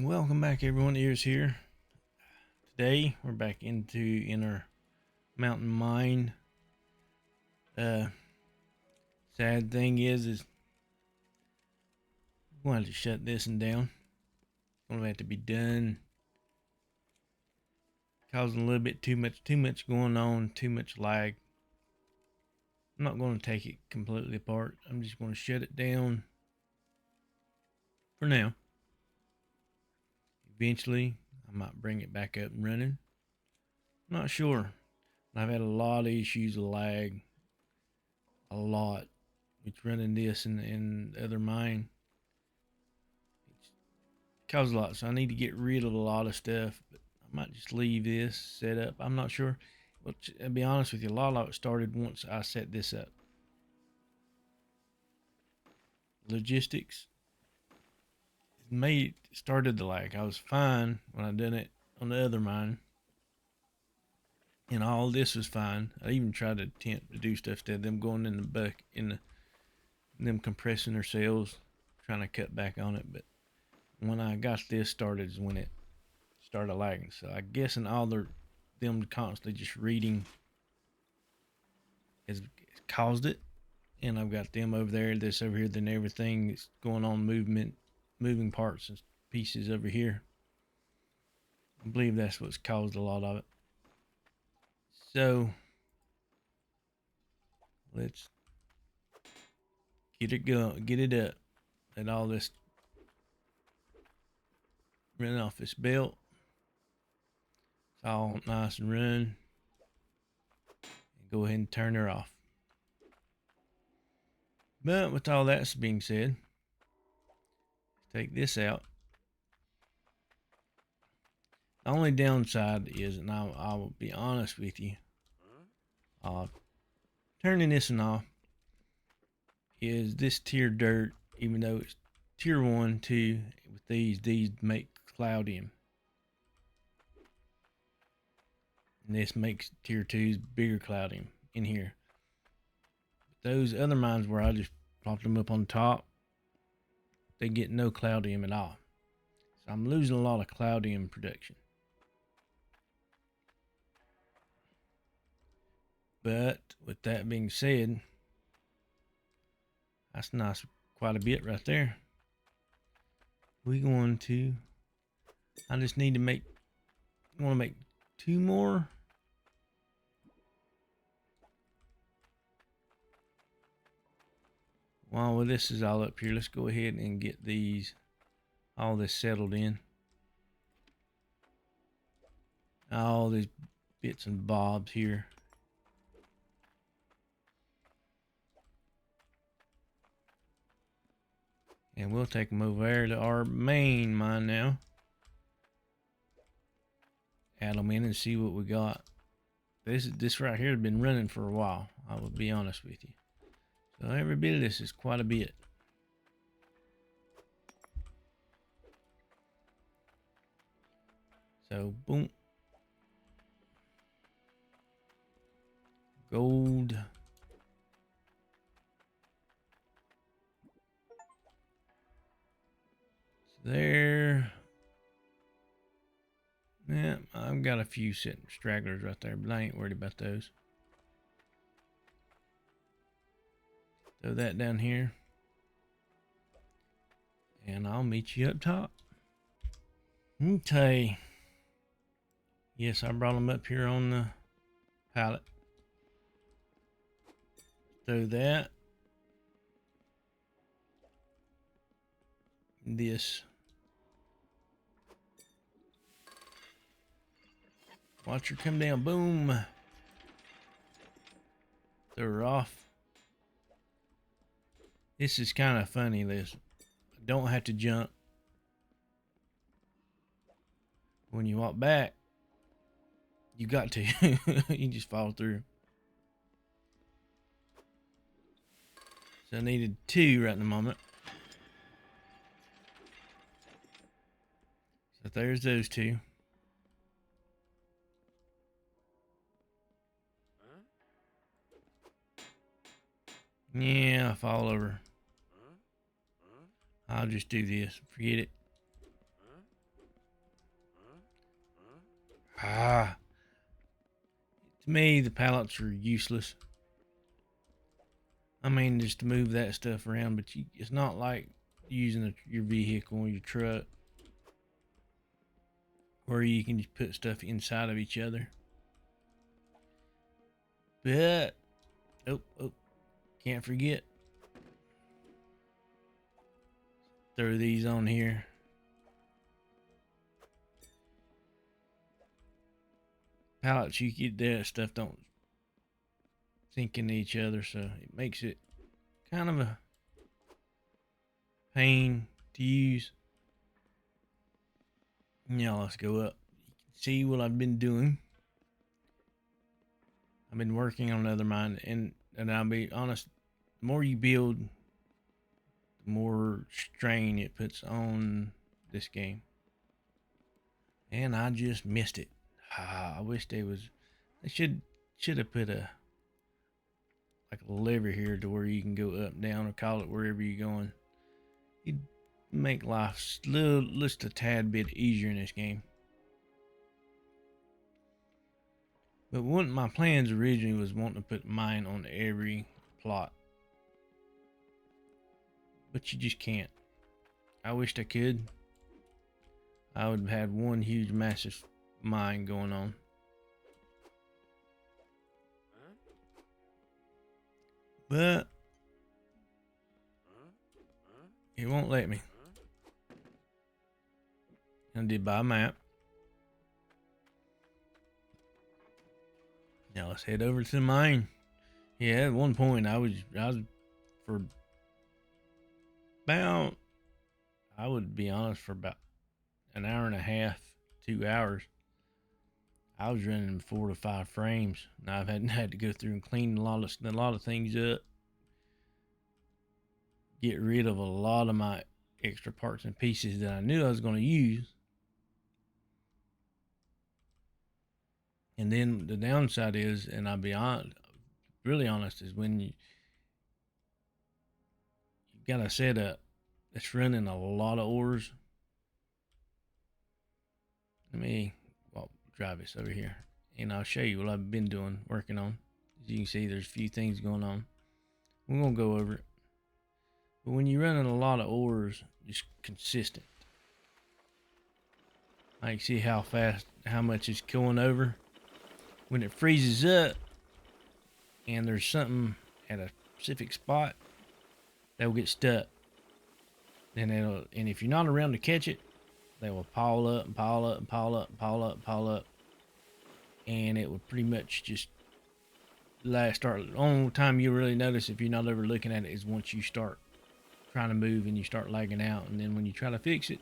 Welcome back, everyone. Ears here. Today we're back into Inner Mountain Mine. Uh, Sad thing is we're going to have to shut this one down. It's going to have to be done. Causing a little bit too much going on, too much lag. I'm not going to take it completely apart. I'm just going to shut it down for now. Eventually, I might bring it back up and running. I'm not sure. I've had a lot of issues with lag. A lot. With running this and the other mine. It's caused a lot. So I need to get rid of a lot of stuff. But I might just leave this set up. I'm not sure. But to be honest with you, a lot of it started once I set this up. Logistics started the lag. I was fine when I done it on the other mine, and all this was fine. I even tried to attempt to do stuff instead of them going in the buck them compressing their cells, trying to cut back on it. But when I got this started is when it started lagging. So I guess in all them constantly just reading has caused it. And I've got them over there, this over here, then everything that's going on, moving parts and pieces over here. I believe that's what's caused a lot of it. So let's get it going, get it up. Let all this run off this belt. It's all nice and run. And go ahead and turn her off. But with all that being said, take this out. The only downside is, and I will be honest with you, turning this one off is this tier dirt, even though it's tier 1, 2, with these make cloudium. And this makes tier 2's bigger cloudium in here. But those other mines where I just plopped them up on top, they get no cloudium at all. So I'm losing a lot of cloudium production. But with that being said, that's nice, quite a bit right there. We're going to, I just need to make, I want to make 2 more. While this is all up here, let's go ahead and get all this settled in. All these bits and bobs here. And we'll take them over there to our main mine now. Add them in and see what we got. This right here has been running for a while, I will be honest with you. So every bit of this is quite a bit. So boom. Gold. There. Yeah, I've got a few sitting stragglers right there, but I ain't worried about those. Throw that down here. And I'll meet you up top. Okay. Yes, I brought them up here on the pallet. Throw that. This. Watch her come down. Boom. Throw her off. This is kind of funny. This. Don't have to jump. When you walk back, you got to. You just fall through. So I needed 2 right in the moment. So there's those 2. Yeah, I fall over. I'll just do this. Forget it. Ah, to me, the pallets are useless. I mean, just to move that stuff around, but it's not like using your vehicle or your truck where you can just put stuff inside of each other. But, oh, can't forget. Throw these on here. Pallets, you get that stuff don't sink into each other, so it makes it kind of a pain to use. Now let's go up. You can see what I've been doing. I've been working on another mine, and I'll be honest, the more you build, the more strain it puts on this game. And I just missed it. I wish they should have put a lever here to where you can go up, down, or call it wherever you're going. You'd make life just a tad bit easier in this game. But one of my plans originally was wanting to put mine on every plot. But you just can't. I wished I could. I would have had one huge massive mine going on. But it won't let me. I did buy a map. Now let's head over to the mine. Yeah, at one point I was for about, I would be honest, for about an hour and a half, 2 hours. I was running 4 to 5 frames. Now I've had to go through and clean a lot of things up, get rid of a lot of my extra parts and pieces that I knew I was going to use. And then the downside is, and I'll be really honest, is when you've got a setup that's running a lot of ores. Let me drive this over here, and I'll show you what I've been doing, working on. As you can see, there's a few things going on. We're gonna go over it. But when you're running a lot of ores, just consistent, I can see how much it's going over. When it freezes up and there's something at a specific spot, they'll get stuck. And if you're not around to catch it, they will pile up and pile up and pile up and pile up and pile up. And it will pretty much just start. The only time you really notice if you're not ever looking at it is once you start trying to move and you start lagging out. And then when you try to fix it,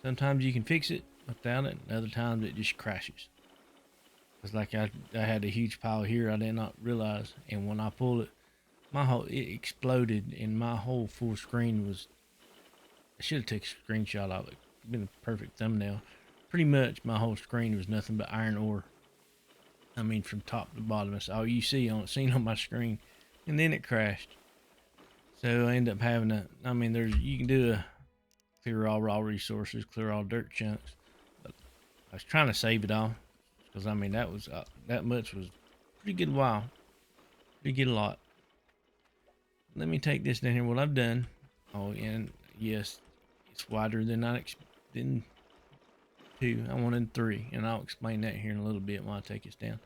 sometimes you can fix it without it, and other times it just crashes. It's like I had a huge pile here I did not realize, and when I pull it, it exploded, and my whole full screen was. I should have taken a screenshot of it. It'd been a perfect thumbnail. Pretty much my whole screen was nothing but iron ore. I mean, from top to bottom. That's all you see on my screen, and then it crashed. So I ended up having to. I mean, you can do a clear all raw resources, clear all dirt chunks, but I was trying to save it all. Because I mean that much was pretty good while, pretty good a lot. Let me take this down here. What I've done. Oh, and yes, it's wider than than 2. I wanted 3, and I'll explain that here in a little bit when I take this down.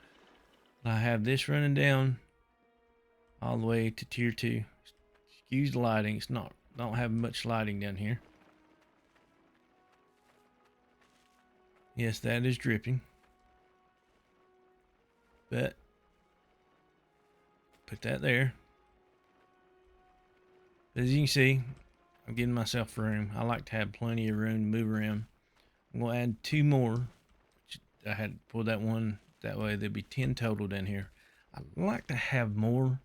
I have this running down all the way to tier 2. Excuse the lighting. Don't have much lighting down here. Yes, that is dripping. But put that there. As you can see, I'm getting myself room. I like to have plenty of room to move around. I'm going to add 2 more. I had pulled that one that way. There'll be 10 total down here. I'd like to have more,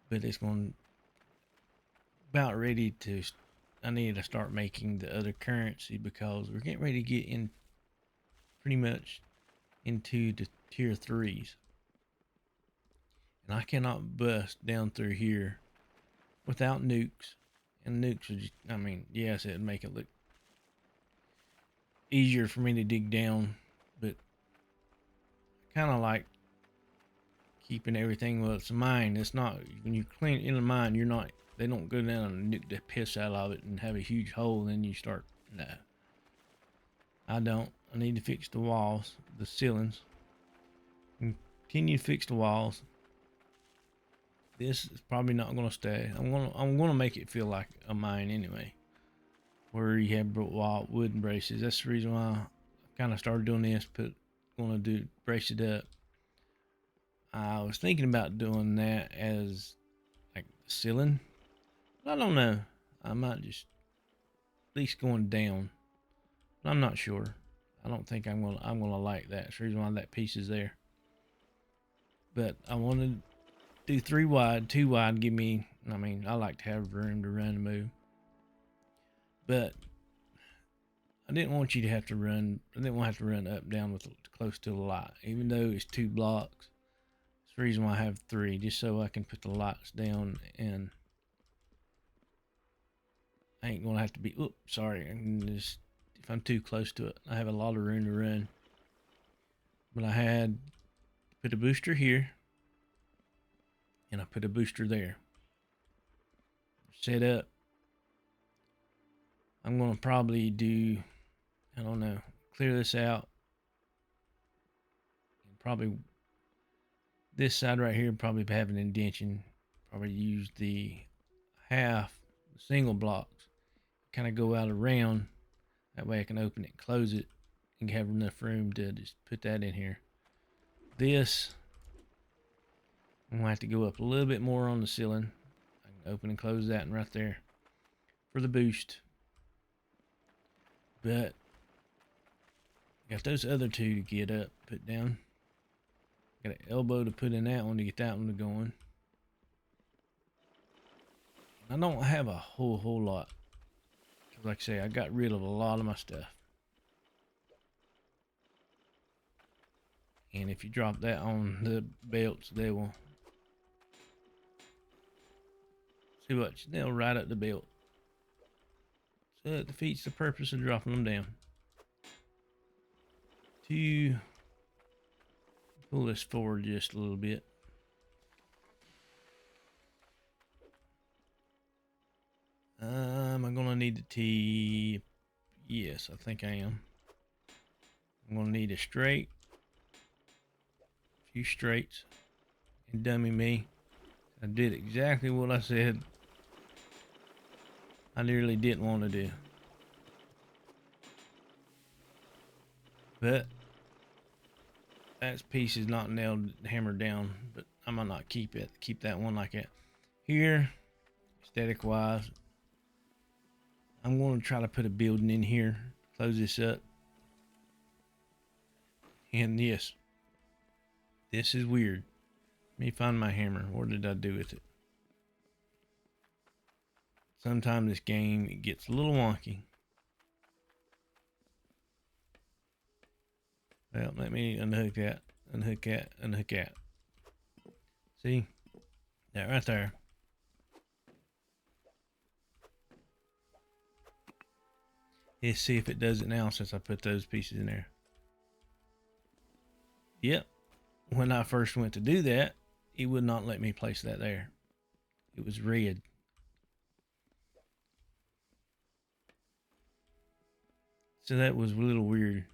but it's going about ready to. I need to start making the other currency because we're getting ready to get in pretty much into the tier 3s, and I cannot bust down through here without nukes. And nukes would just, I mean, yes, it'd make it look easier for me to dig down but I kind of like keeping everything. Well, it's a mine. It's not when you clean in a mine. You're not. They don't go down and nuke the piss out of it and have a huge hole. And then you start. No, I don't. I need to fix the walls, the ceilings. Continue to fix the walls. This is probably not going to stay. I'm gonna make it feel like a mine anyway, where you have wooden braces. That's the reason why I kind of started doing this. Gonna do brace it up. I was thinking about doing that as like the ceiling. But I don't know. I might just at least going down. But I'm not sure. I don't think I'm gonna like that. That's the reason why that piece is there. But I want to do 3 wide, 2 wide. Give me. I mean, I like to have room to run and move. But I didn't want you to have to run. I didn't want to have to run up down with close to the light, even though it's 2 blocks. That's the reason why I have 3, just so I can put the lights down, and I ain't gonna have to be. Oops, sorry. I can just, if I'm too close to it, I have a lot of room to run. But I had put a booster here, and I put a booster there. Set up. I'm gonna probably do. I don't know. Clear this out. And probably this side right here probably have an indentation. Probably use the single blocks. Kind of go out around. That way I can open it, close it, and have enough room to just put that in here. This, I'm gonna have to go up a little bit more on the ceiling. I can open and close that and right there for the boost. But got those other 2 to get up, put down. Got an elbow to put in that one to get that one going. I don't have a whole lot. Cause like I say, I got rid of a lot of my stuff. And if you drop that on the belts, they will see what they'll ride up the belt. So it defeats the purpose of dropping them down. To pull this forward just a little bit. Am I gonna need the T? Yes, I think I am. I'm gonna need a straight, a few straights, and dummy me. I did exactly what I said I nearly didn't want to do. But that piece is not nailed, hammered down, but I might not keep it. Keep that one like that. Here, aesthetic wise, I'm going to try to put a building in here. Close this up. And yes, this is weird. Let me find my hammer. What did I do with it? Sometimes this game, it gets a little wonky. Well, let me unhook that, unhook that, unhook that. See? That right there. Let's see if it does it now since I put those pieces in there. Yep. When I first went to do that, it would not let me place that there. It was red. So that was a little weird.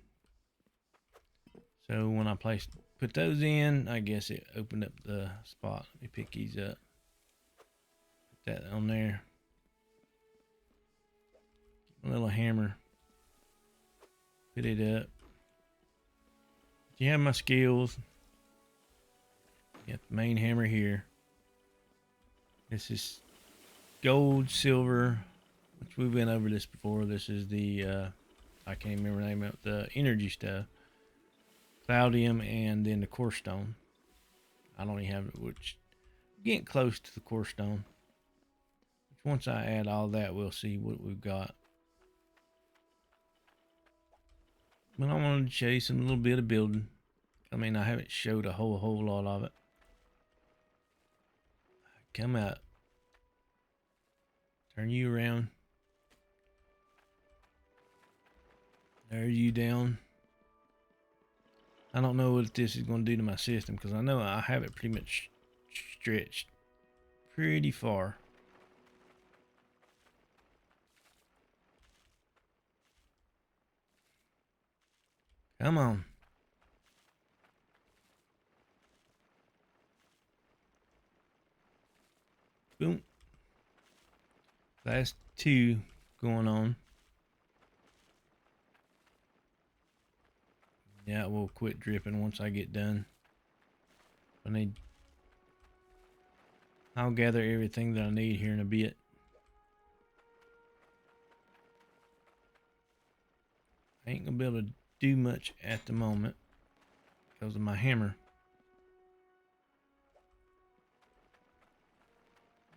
So when I put those in, I guess it opened up the spot. Let me pick these up. Put that on there. Get my little hammer. Put it up. You have my skills. Got the main hammer here. This is gold, silver, which we've been over this before. This is the, I can't remember the name of it, the energy stuff. Cloudium and then the core stone. I don't even have it, which getting close to the core stone. Which once I add all that, we'll see what we've got. But I wanted to show you some little bit of building. I mean, I haven't showed a whole lot of it. Come out. Turn you around. There you down. I don't know what this is going to do to my system because I know I have it pretty much stretched pretty far. Come on. Boom. Last two going on. Yeah, we'll quit dripping once I get done. I'll gather everything that I need here in a bit. I ain't gonna be able to do much at the moment because of my hammer.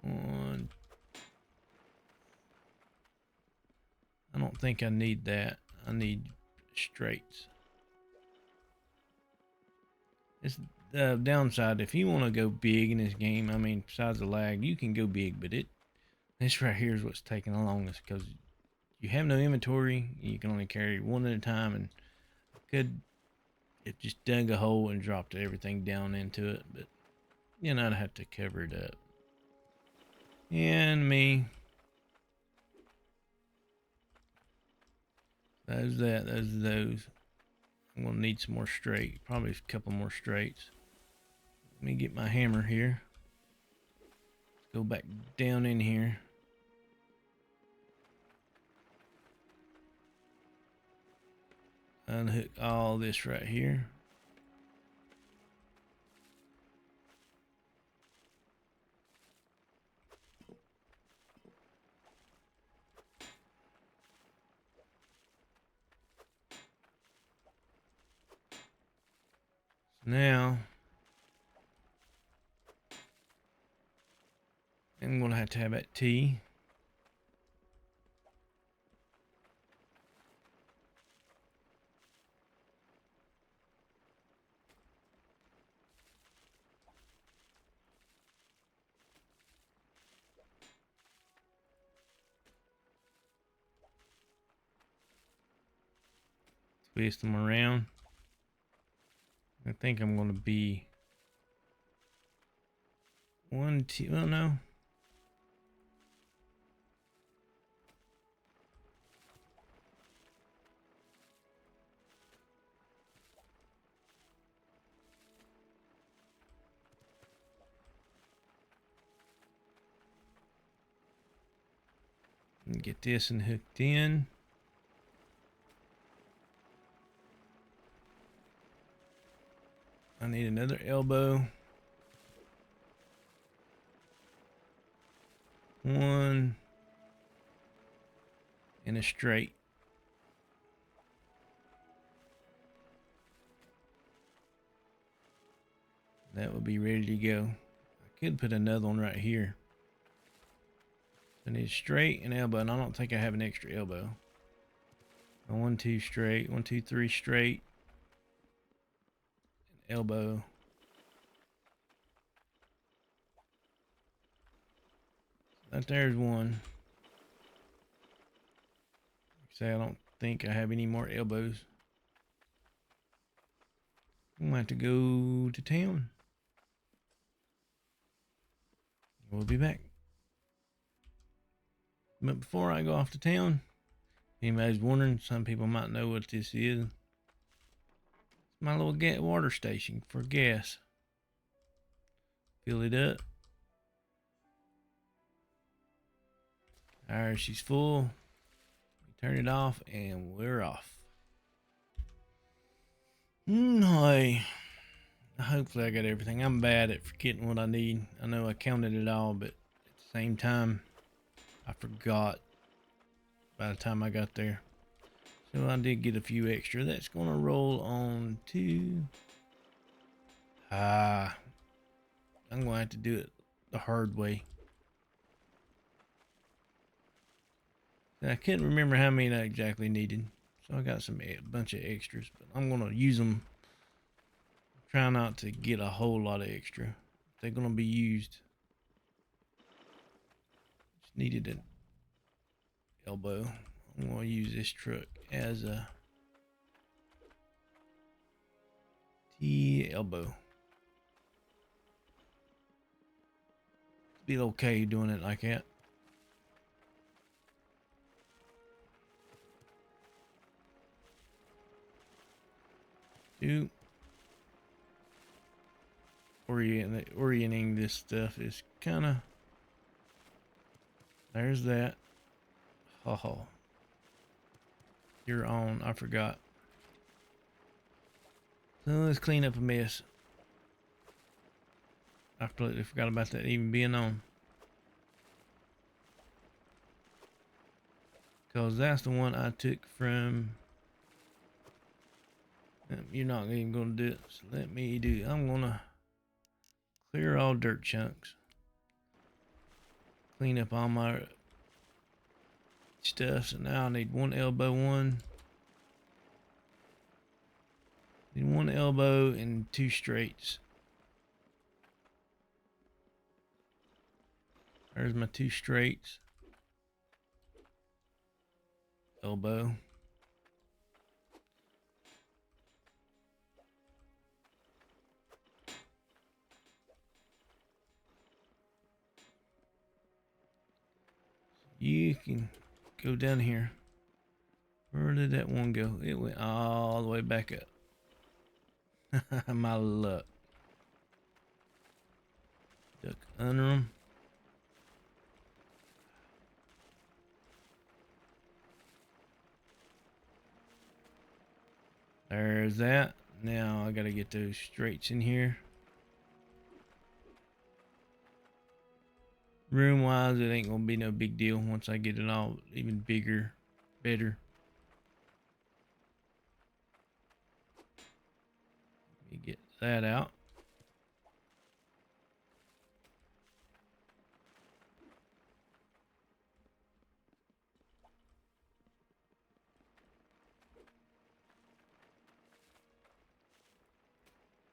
One. I don't think I need that. I need straights. It's the downside. If you want to go big in this game, I mean, besides the lag, you can go big, but this right here is what's taking the longest because you have no inventory. You can only carry one at a time, and I could have just dug a hole and dropped everything down into it, but you know, I'd have to cover it up. And me. Those. I'm gonna need some more straight, probably a couple more straights. Let me get my hammer here. Let's go back down in here. Unhook all this right here. So now I'm gonna have to have that T. Twist them around. I think I'm gonna be one T. Well, no. Get this and hooked in. I need another elbow. One and a straight. That would be ready to go. I could put another one right here. I need straight and elbow, and I don't think I have an extra elbow. 1, 2 straight, 1, 2, 3 straight, and elbow. That there's one. Say I don't think I have any more elbows. I'm gonna have to go to town. We'll be back. But before I go off to town, anybody's wondering, some people might know what this is. It's my little water station for gas. Fill it up. Alright, she's full. Turn it off and we're off. Hey. Hopefully I got everything. I'm bad at forgetting what I need. I know I counted it all, but at the same time, I forgot by the time I got there. So I did get a few extra. That's going to roll on to... I'm going to have to do it the hard way. I couldn't remember how many I exactly needed. So I got a bunch of extras, but I'm going to use them. Try not to get a whole lot of extra. They're going to be used. Just needed an elbow. I'm going to use this truck as a T elbow. Be okay doing it like that. Two. Orienting this stuff is kind of. There's that. Oh, you're on. I forgot. So let's clean up a mess. I completely forgot about that even being on. Because that's the one I took from. You're not even going to do it. So let me do it. I'm going to clear all dirt chunks. Clean up all my stuff. So now I need one elbow one. Need one elbow and two straights. There's my two straights. Elbow. You can go down here. Where did that one go? It went all the way back up. My luck. Duck under them. There's that. Now I gotta get those straights in here. Room wise, it ain't gonna be no big deal once I get it all even bigger, better. Let me get that out.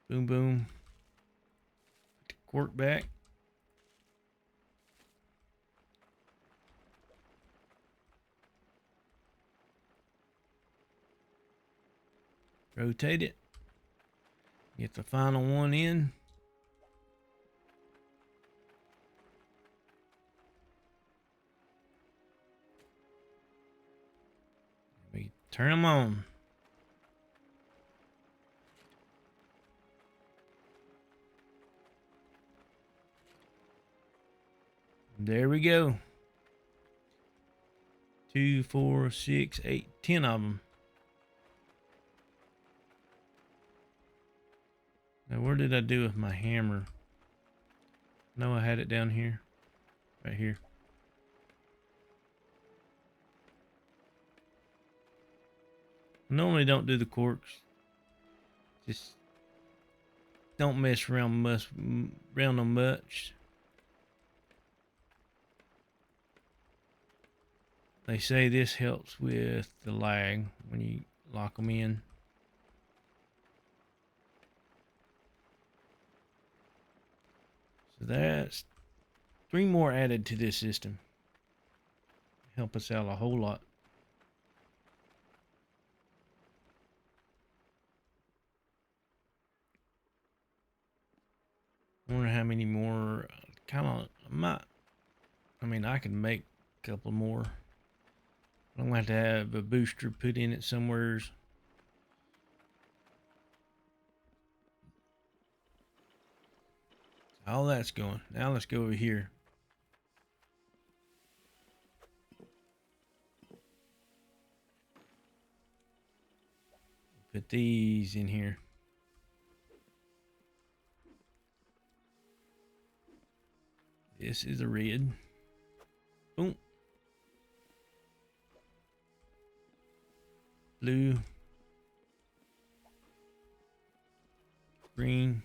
Boom, boom. Put the cork back. Rotate it. Get the final one in. We turn them on. There we go. 2, 4, 6, 8, 10 of them. Now, where did I do with my hammer? No, I had it down here. Right here. Normally don't do the corks. Just don't mess around them much. They say this helps with the lag when you lock them in. So that's 3 more added to this system. Help us out a whole lot. I wonder how many more. I mean, I can make a couple more. I'm going to have a booster put in it somewheres. All that's going. Now let's go over here. Put these in here. This is a red. Boom. Blue. Green.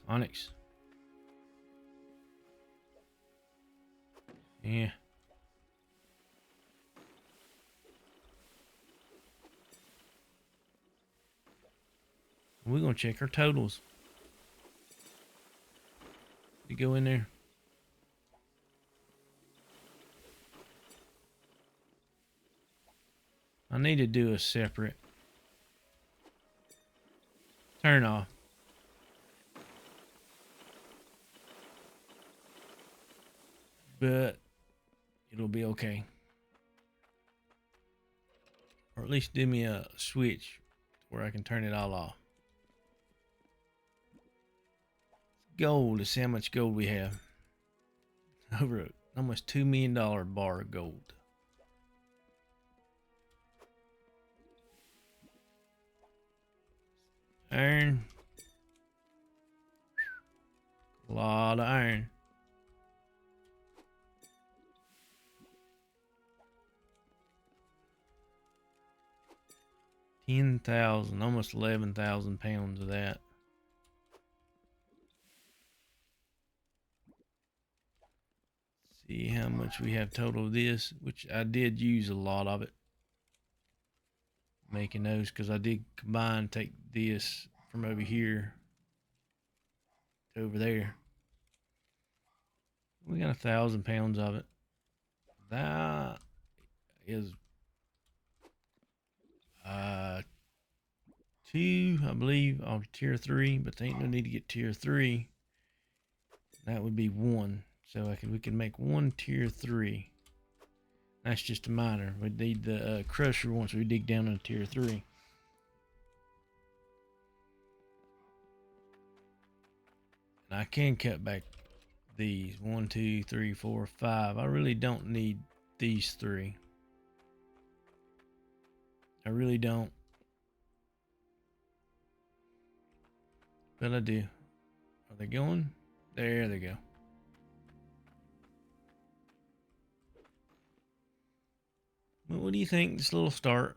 Onyx. Yeah. We're going to check our totals. You go in there. I need to do a separate turn off. But it'll be okay. Or at least give me a switch where I can turn it all off. Gold. Let's see how much gold we have. Over almost $2 million bar of gold. Iron. A lot of iron. 10,000, almost 11,000 pounds of that. See how much we have total of this, which I did use a lot of it. Making those because I did combine, take this from over here to over there. We got 1,000 pounds of it. That is 2, I believe, on tier 3, but there ain't no need to get tier 3. That would be 1. So we can make 1 tier 3. That's just a miner. We need the crusher once we dig down into tier 3. And I can cut back these 1, 2, 3, 4, 5. I really don't need these 3. I really don't. But I do. Are they going? There they go. Well, what do you think? This little start.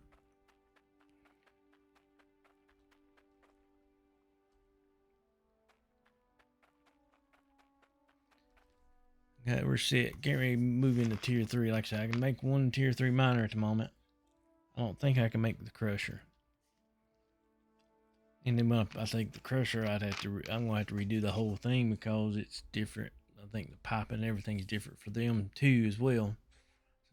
Okay, we're set. Can't really move into tier 3. Like I said, I can make 1 tier 3 miner at the moment. I don't think I can make the crusher. And then I think the crusher, I'm gonna have to redo the whole thing because it's different. I think the piping and everything's different for them too as well.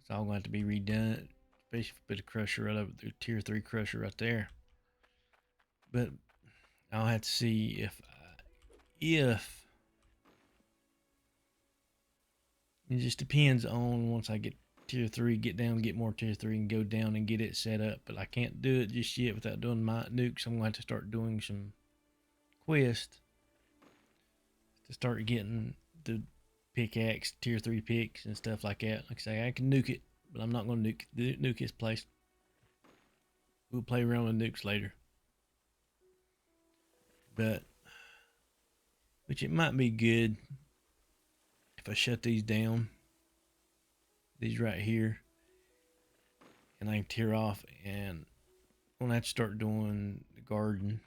It's all gonna have to be redone. Especially if I put a crusher right over the tier 3 crusher right there. But I'll have to see if it just depends on once I get tier 3, get down, get more tier 3, and go down and get it set up. But I can't do it just yet without doing my nukes. I'm going to have to start doing some quests to start getting the pickaxe, tier 3 picks, and stuff like that. Like I say, I can nuke it, but I'm not going to nuke this place. We'll play around with nukes later. But, which it might be good if I shut these down. These right here, and I can tear off, and I'm gonna have to start doing the garden.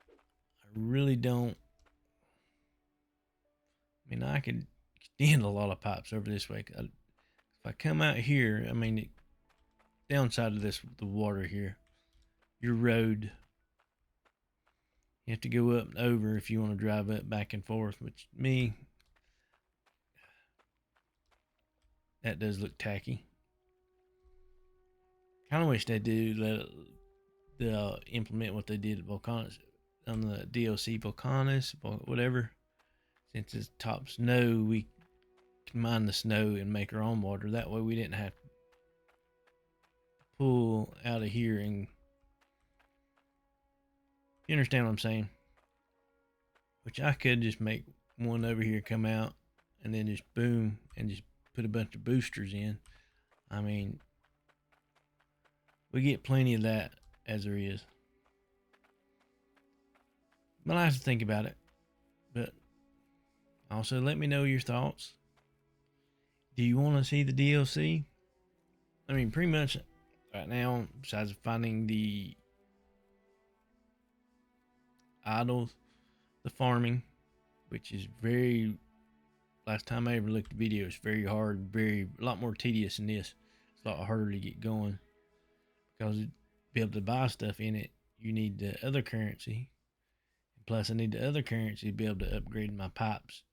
I really don't. I mean, I could extend a lot of pipes over this way. If I come out here, I mean, the downside of this, the water here, your road, you have to go up and over if you want to drive up back and forth. Which that does look tacky. Kind of wish they do they'll implement what they did at Volcanis on the DLC Volcanis, whatever. Since it's top snow, we can mine the snow and make our own water. That way we didn't have to pull out of here. And you understand what I'm saying? Which I could just make one over here come out and then just boom and just put a bunch of boosters in. I mean, we get plenty of that as there is. But I have to think about it. But also let me know your thoughts. Do you want to see the DLC? I mean, pretty much right now, besides finding the idols, the farming, which is last time I ever looked at videos, very hard, a lot more tedious than this. It's a lot harder to get going because to be able to buy stuff in it, you need the other currency. Plus, I need the other currency to be able to upgrade my pipes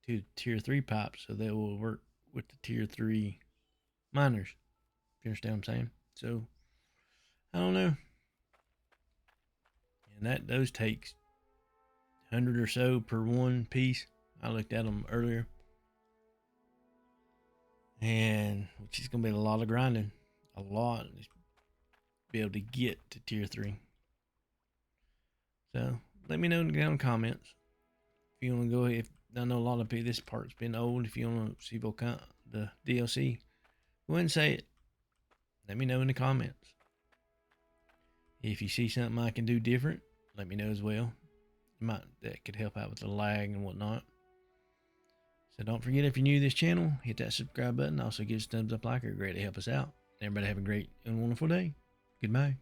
to tier 3 pipes so they will work with the tier 3 miners. you understand what I'm saying? So I don't know. And those takes 100 or so per one piece. I looked at them earlier, and which is gonna be a lot of grinding, a lot to be able to get to tier 3. So let me know down in the comments if you want to go. If I know a lot of people, this part's been old. If you want to see the DLC, go ahead and say it. Let me know in the comments. If you see something I can do different, let me know as well. That could help out with the lag and whatnot. So don't forget, if you're new to this channel, hit that subscribe button. Also give us a thumbs up, like, it would greatly help us out. Everybody have a great and wonderful day. Goodbye.